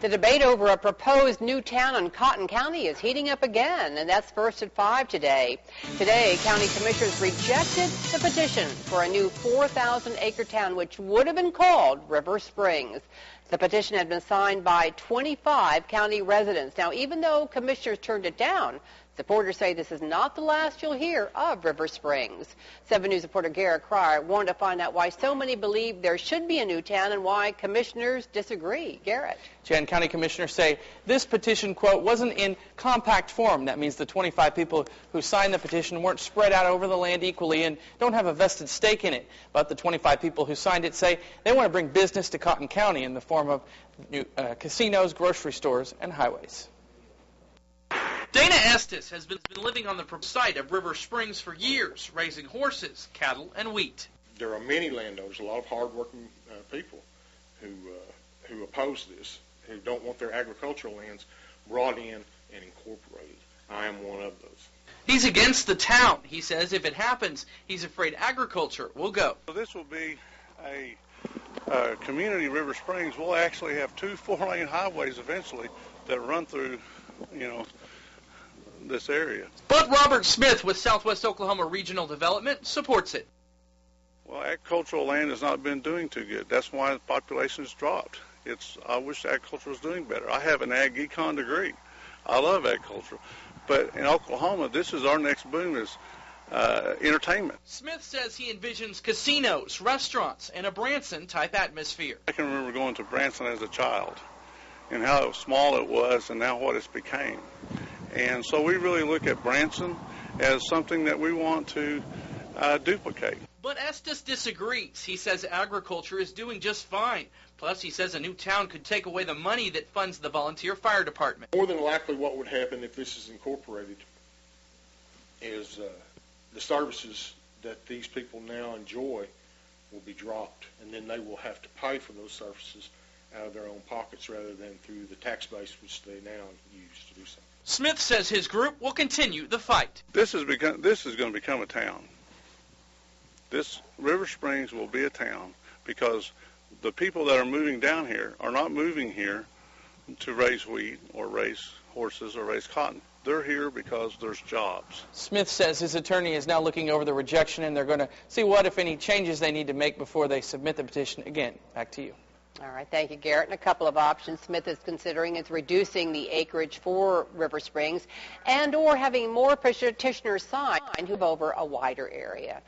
The debate over a proposed new town in Cotton County is heating up again, and that's first at 5 today. Today, county commissioners rejected the petition for a new 4,000-acre town, which would have been called River Springs. The petition had been signed by 25 county residents. Now, even though commissioners turned it down, supporters say this is not the last you'll hear of River Springs. 7 News reporter Garrett Cryer wanted to find out why so many believe there should be a new town and why commissioners disagree. Garrett. Jen, county commissioners say this petition, quote, wasn't in compact form. That means the 25 people who signed the petition weren't spread out over the land equally and don't have a vested stake in it. But the 25 people who signed it say they want to bring business to Cotton County in the form of new casinos, grocery stores, and highways. Dana Estes has been living on the site of River Springs for years, raising horses, cattle, and wheat. There are many landowners, a lot of hard-working people who oppose this, who don't want their agricultural lands brought in and incorporated. I am one of those. He's against the town. He says if it happens, he's afraid agriculture will go. So this will be a community, River Springs. We'll actually have 2 4-lane highways eventually that run through, this area. But Robert Smith with Southwest Oklahoma Regional Development supports it. Well, agricultural land has not been doing too good. That's why the population has dropped. I wish agriculture was doing better. I have an ag econ degree. I love agriculture. But in Oklahoma, this is our next boom is entertainment. Smith says he envisions casinos, restaurants, and a Branson-type atmosphere. I can remember going to Branson as a child and how small it was and now what it's became. And so we really look at Branson as something that we want to duplicate. But Estes disagrees. He says agriculture is doing just fine. Plus, he says a new town could take away the money that funds the volunteer fire department. More than likely what would happen if this is incorporated is the services that these people now enjoy will be dropped, and then they will have to pay for those services out of their own pockets rather than through the tax base which they now use to do so. Smith says his group will continue the fight. This is going to become a town. This River Springs will be a town because the people that are moving down here are not moving here to raise wheat or raise horses or raise cotton. They're here because there's jobs. Smith says his attorney is now looking over the rejection and they're going to see what, if any, changes they need to make before they submit the petition. Again, back to you. All right, thank you, Garrett. And a couple of options Smith is considering is reducing the acreage for River Springs and or having more petitioners sign who move over a wider area.